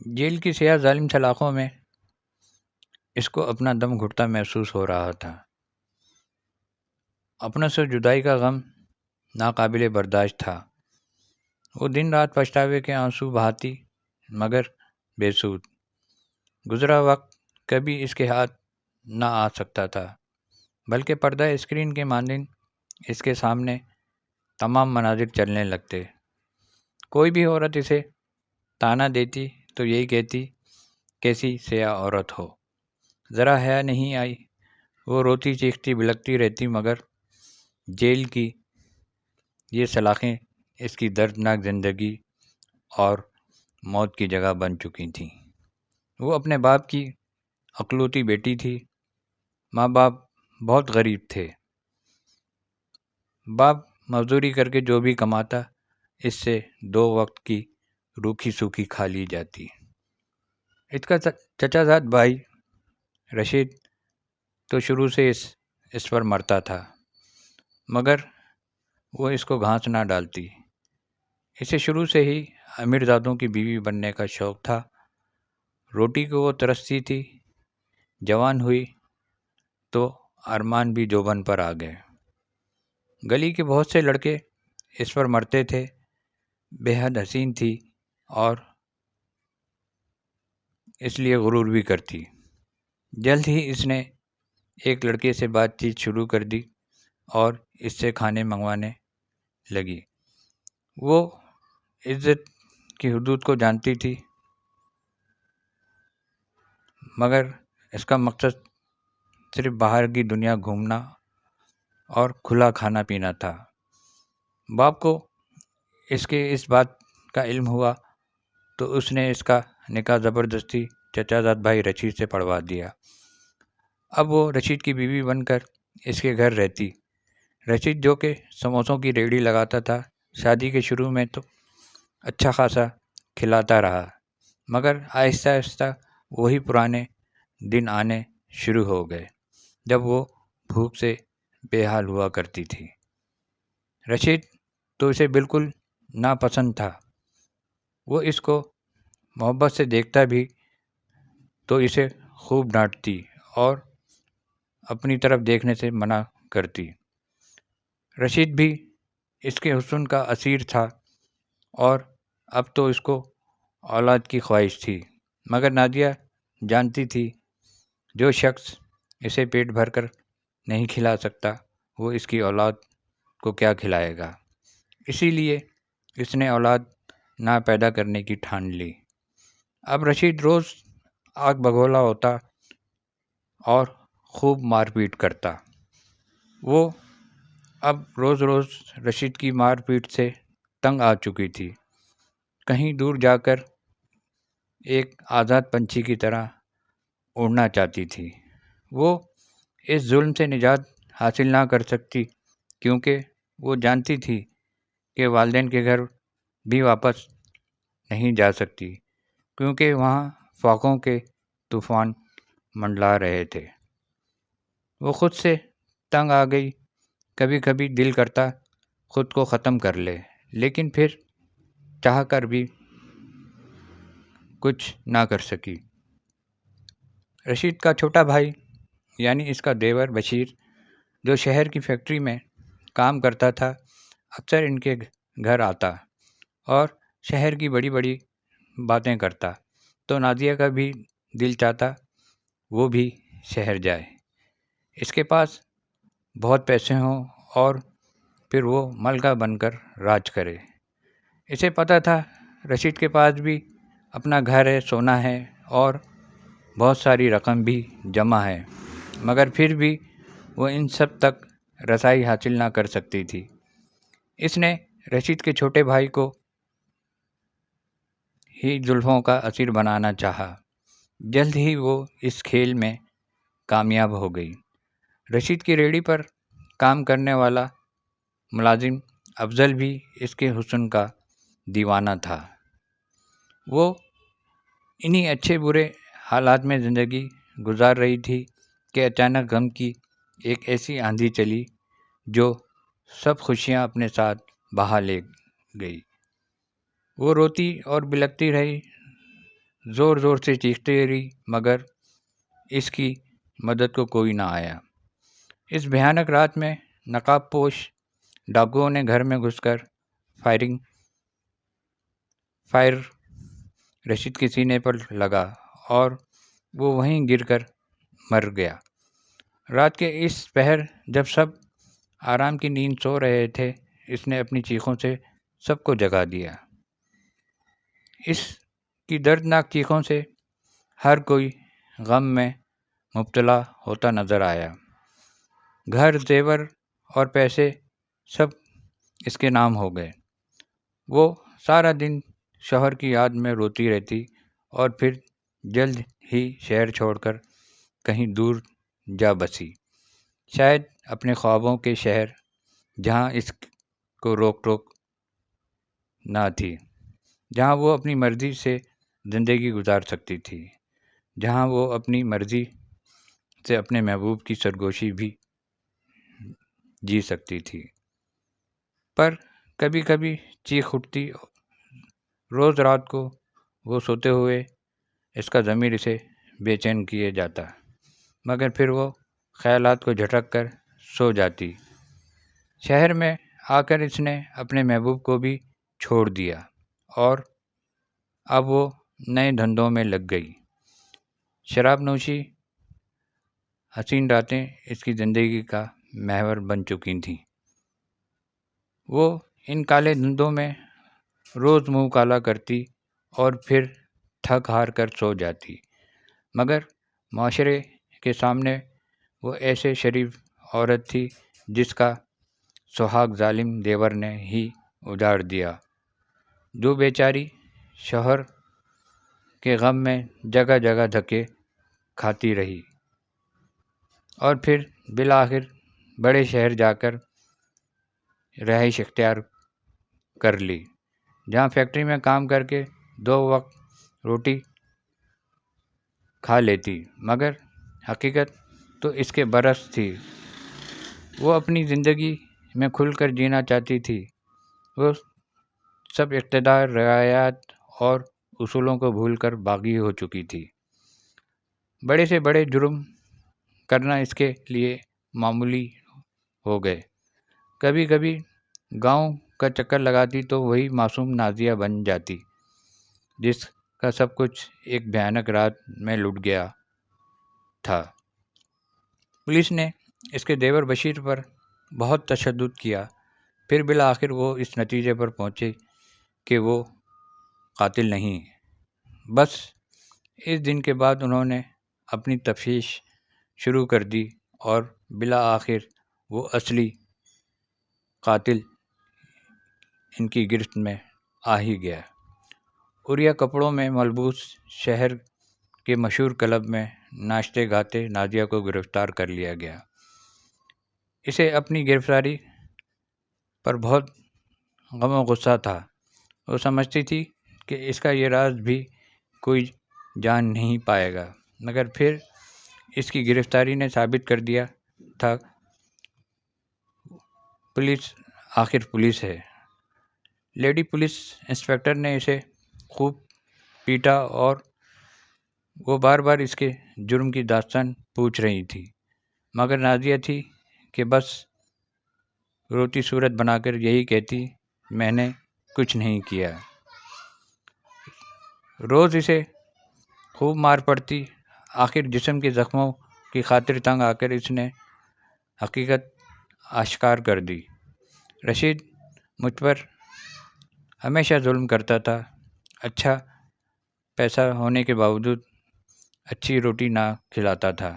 Jail کی سیاہ ظالم سلاخوں میں اس کو اپنا دم گھٹتا محسوس ہو رہا تھا۔ اپنوں سے جدائی کا غم ناقابل برداشت تھا۔ وہ دن رات پچھتاوے کے آنسو بہاتی مگر بے سود۔ گزرا وقت کبھی اس کے ہاتھ نہ آ سکتا تھا، بلکہ پردہ اسکرین کے مانند اس کے سامنے تمام مناظر چلنے لگتے۔ کوئی بھی عورت اسے تانا دیتی تو یہی کہتی، کیسی سیاہ عورت ہو، ذرا حیا نہیں آئی۔ وہ روتی چیختی بلکتی رہتی، مگر جیل کی یہ سلاخیں اس کی دردناک زندگی اور موت کی جگہ بن چکی تھیں۔ وہ اپنے باپ کی اکلوتی بیٹی تھی۔ ماں باپ بہت غریب تھے۔ باپ مزدوری کر کے جو بھی کماتا، اس سے 2 وقت کی روکھی سوکھی کھا لی جاتی۔ اس کا چچا زاد بھائی رشید تو شروع سے اس پر مرتا تھا، مگر وہ اس کو گھانس نہ ڈالتی۔ اسے شروع سے ہی امیرزادوں کی بیوی بننے کا شوق تھا۔ روٹی کو وہ ترستی تھی۔ جوان ہوئی تو ارمان بھی جوبن پر آ گئے۔ گلی کے بہت سے لڑکے اس پر مرتے تھے۔ بے حد حسین تھی اور اس لیے غرور بھی کرتی۔ جلد ہی اس نے ایک لڑکے سے بات چیت شروع کر دی اور اس سے کھانے منگوانے لگی۔ وہ عزت کی حدود کو جانتی تھی، مگر اس کا مقصد صرف باہر کی دنیا گھومنا اور کھلا کھانا پینا تھا۔ باپ کو اس کے اس بات کا علم ہوا تو اس نے اس کا نکاح زبردستی چچا زاد بھائی رشید سے پڑھوا دیا۔ اب وہ رشید کی بیوی بن کر اس کے گھر رہتی۔ رشید جو کہ سموسوں کی ریہڑی لگاتا تھا، شادی کے شروع میں تو اچھا خاصا کھلاتا رہا، مگر آہستہ آہستہ وہی پرانے دن آنے شروع ہو گئے جب وہ بھوک سے بے حال ہوا کرتی تھی۔ رشید تو اسے بالکل ناپسند تھا۔ وہ اس کو محبت سے دیکھتا بھی تو اسے خوب ڈانٹتی اور اپنی طرف دیکھنے سے منع کرتی۔ رشید بھی اس کے حسن کا اسیر تھا اور اب تو اس کو اولاد کی خواہش تھی، مگر نادیہ جانتی تھی جو شخص اسے پیٹ بھر کر نہیں کھلا سکتا، وہ اس کی اولاد کو کیا کھلائے گا۔ اسی لیے اس نے اولاد نہ پیدا کرنے کی ٹھان لی۔ اب رشید روز آگ بگولا ہوتا اور خوب مار پیٹ کرتا۔ وہ اب روز روز رشید کی مار پیٹ سے تنگ آ چکی تھی۔ کہیں دور جا کر ایک آزاد پنچھی کی طرح اڑنا چاہتی تھی۔ وہ اس ظلم سے نجات حاصل نہ کر سکتی، کیونکہ وہ جانتی تھی کہ والدین کے گھر بھی واپس نہیں جا سکتی، کیونکہ وہاں فاقوں کے طوفان منڈلا رہے تھے۔ وہ خود سے تنگ آ گئی۔ کبھی کبھی دل کرتا خود کو ختم کر لے، لیکن پھر چاہ کر بھی کچھ نہ کر سکی۔ رشید کا چھوٹا بھائی یعنی اس کا دیور بشیر، جو شہر کی فیکٹری میں کام کرتا تھا، اکثر ان کے گھر آتا اور شہر کی بڑی بڑی باتیں کرتا، تو نادیہ کا بھی دل چاہتا وہ بھی شہر جائے، اس کے پاس بہت پیسے ہوں اور پھر وہ ملکہ بن کر راج کرے۔ اسے پتہ تھا رشید کے پاس بھی اپنا گھر ہے، سونا ہے اور بہت ساری رقم بھی جمع ہے، مگر پھر بھی وہ ان سب تک رسائی حاصل نہ کر سکتی تھی۔ اس نے رشید کے چھوٹے بھائی کو ہی زلفوں کا اسیر بنانا چاہا۔ جلد ہی وہ اس کھیل میں کامیاب ہو گئی۔ رشید کی ریہڑی پر کام کرنے والا ملازم افضل بھی اس کے حسن کا دیوانہ تھا۔ وہ انہی اچھے برے حالات میں زندگی گزار رہی تھی کہ اچانک غم کی ایک ایسی آندھی چلی جو سب خوشیاں اپنے ساتھ بہا لے گئی۔ وہ روتی اور بلکتی رہی۔ زور زور سے چیختی رہی مگر اس کی مدد کو کوئی نہ آیا۔ اس بھیانک رات میں نقاب پوش ڈاکوؤں نے گھر میں گھس کر فائر رشید کے سینے پر لگا اور وہ وہیں گر کر مر گیا۔ رات کے اس پہر جب سب آرام کی نیند سو رہے تھے، اس نے اپنی چیخوں سے سب کو جگا دیا۔ اس کی دردناک چیخوں سے ہر کوئی غم میں مبتلا ہوتا نظر آیا۔ گھر، زیور اور پیسے سب اس کے نام ہو گئے۔ وہ سارا دن شوہر کی یاد میں روتی رہتی اور پھر جلد ہی شہر چھوڑ کر کہیں دور جا بسی، شاید اپنے خوابوں کے شہر، جہاں اس کو روک ٹوک نہ تھی، جہاں وہ اپنی مرضی سے زندگی گزار سکتی تھی، جہاں وہ اپنی مرضی سے اپنے محبوب کی سرگوشی بھی جی سکتی تھی۔ پر کبھی کبھی چیخ اٹھتی، روز رات کو وہ سوتے ہوئے اس کا ضمیر اسے بے چین کیے جاتا، مگر پھر وہ خیالات کو جھٹک کر سو جاتی۔ شہر میں آ کر اس نے اپنے محبوب کو بھی چھوڑ دیا اور اب وہ نئے دھندوں میں لگ گئی۔ شراب نوشی، حسین راتیں اس کی زندگی کا محور بن چکی تھیں۔ وہ ان کالے دھندوں میں روز منہ کالا کرتی اور پھر تھک ہار کر سو جاتی، مگر معاشرے کے سامنے وہ ایسے شریف عورت تھی جس کا سہاگ ظالم دیور نے ہی اجاڑ دیا، جو بیچاری شوہر کے غم میں جگہ جگہ دھکے کھاتی رہی اور پھر بالآخر بڑے شہر جا کر رہائش اختیار کر لی، جہاں فیکٹری میں کام کر کے 2 وقت روٹی کھا لیتی، مگر حقیقت تو اس کے برعکس تھی۔ وہ اپنی زندگی میں کھل کر جینا چاہتی تھی۔ وہ سب اقتدار، روایات اور اصولوں کو بھول کر باغی ہو چکی تھی۔ بڑے سے بڑے جرم کرنا اس کے لیے معمولی ہو گئے۔ کبھی کبھی گاؤں کا چکر لگاتی تو وہی معصوم نازیہ بن جاتی جس کا سب کچھ ایک بھیانک رات میں لٹ گیا تھا۔ پولیس نے اس کے دیور بشیر پر بہت تشدد کیا، پھر بالآخر وہ اس نتیجے پر پہنچے کہ وہ قاتل نہیں۔ بس اس دن کے بعد انہوں نے اپنی تفتیش شروع کر دی اور بالآخر وہ اصلی قاتل ان کی گرفت میں آ ہی گیا۔ اوریا کپڑوں میں ملبوس شہر کے مشہور کلب میں ناچتے گاتے نازیہ کو گرفتار کر لیا گیا۔ اسے اپنی گرفتاری پر بہت غم و غصہ تھا۔ وہ سمجھتی تھی کہ اس کا یہ راز بھی کوئی جان نہیں پائے گا، مگر پھر اس کی گرفتاری نے ثابت کر دیا تھا پولیس آخر پولیس ہے۔ لیڈی پولیس انسپکٹر نے اسے خوب پیٹا اور وہ بار بار اس کے جرم کی داستان پوچھ رہی تھی، مگر نازیہ تھی کہ بس روتی صورت بنا کر یہی کہتی، میں نے کچھ نہیں کیا۔ روز اسے خوب مار پڑتی۔ آخر جسم کے زخموں کی خاطر تنگ آ کر اس نے حقیقت آشکار کر دی۔ رشید مجھ پر ہمیشہ ظلم کرتا تھا، اچھا پیسہ ہونے کے باوجود اچھی روٹی نہ کھلاتا تھا،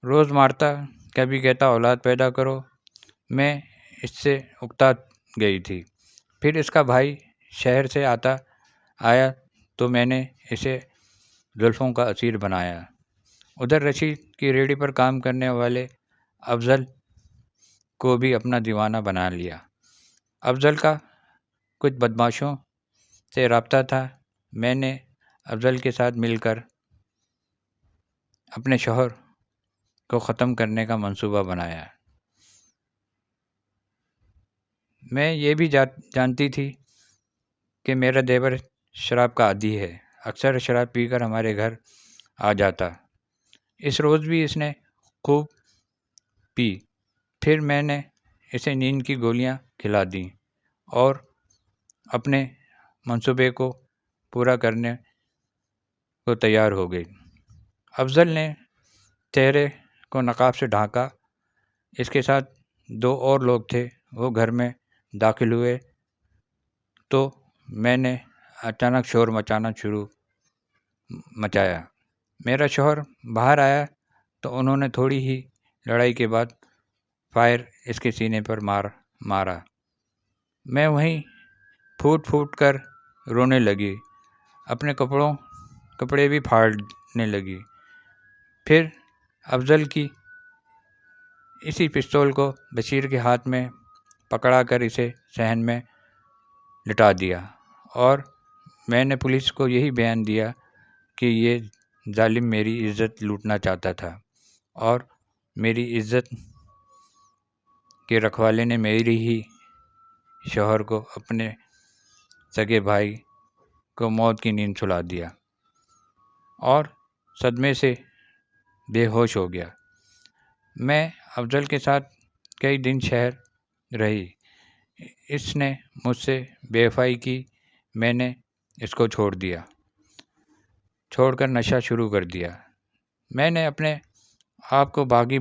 روز مارتا، کبھی کہتا اولاد پیدا کرو۔ میں اس سے اکتا گئی تھی۔ پھر اس کا بھائی شہر سے آیا تو میں نے اسے زلفوں کا اسیر بنایا۔ ادھر رشید کی ریڑھی پر کام کرنے والے افضل کو بھی اپنا دیوانہ بنا لیا۔ افضل کا کچھ بدماشوں سے رابطہ تھا۔ میں نے افضل کے ساتھ مل کر اپنے شوہر کو ختم کرنے کا منصوبہ بنایا۔ میں یہ بھی جانتی تھی کہ میرا دیور شراب کا عادی ہے۔ اکثر شراب پی کر ہمارے گھر آ جاتا۔ اس روز بھی اس نے خوب پی۔ پھر میں نے اسے نیند کی گولیاں کھلا دیں اور اپنے منصوبے کو پورا کرنے کو تیار ہو گئی۔ افضل نے چہرے کو نقاب سے ڈھانکا۔ اس کے ساتھ 2 اور لوگ تھے۔ وہ گھر میں داخل ہوئے تو میں نے اچانک شور مچایا۔ میرا شوہر باہر آیا تو انہوں نے تھوڑی ہی لڑائی کے بعد فائر اس کے سینے پر مارا۔ میں وہیں پھوٹ کر رونے لگی، اپنے کپڑے بھی پھاڑنے لگی۔ پھر افضل کی اسی پستول کو بشیر کے ہاتھ میں پکڑا کر اسے صحن میں لٹا دیا اور میں نے پولیس کو یہی بیان دیا کہ یہ ظالم میری عزت لوٹنا چاہتا تھا اور میری عزت کے رکھوالے نے میری ہی شوہر کو، اپنے سگے بھائی کو موت کی نیند سلا دیا اور صدمے سے بے ہوش ہو گیا۔ میں افضل کے ساتھ کئی دن شہر رہی۔ اس نے مجھ سے بے وفائی کی۔ میں نے اس کو چھوڑ کر نشہ شروع کر دیا۔ میں نے اپنے آپ کو باغی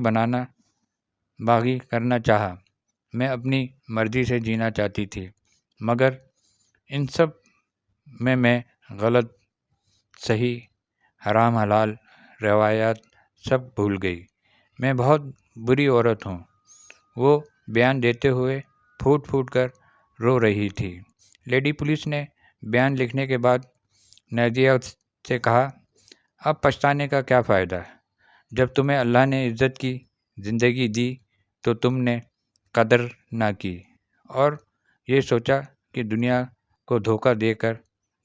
کرنا چاہا۔ میں اپنی مرضی سے جینا چاہتی تھی، مگر ان سب میں غلط صحیح، حرام حلال، روایات سب بھول گئی۔ میں بہت بری عورت ہوں۔ وہ بیان دیتے ہوئے پھوٹ کر رو رہی تھی۔ لیڈی پولیس نے بیان لکھنے کے بعد نازیہ سے کہا، اب پچھتانے کا کیا فائدہ؟ جب تمہیں اللہ نے عزت کی زندگی دی تو تم نے قدر نہ کی اور یہ سوچا کہ دنیا کو دھوکہ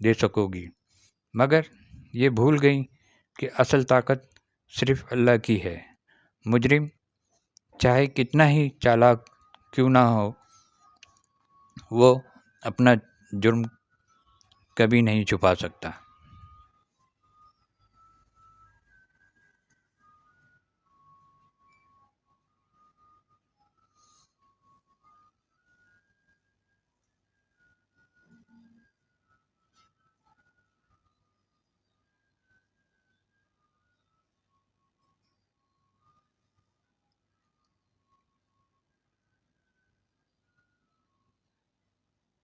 دے سکو گی، مگر یہ بھول گئیں کہ اصل طاقت صرف اللہ کی ہے۔ مجرم چاہے کتنا ہی چالاک کیوں نہ ہو، وہ اپنا جرم کبھی نہیں چھپا سکتا۔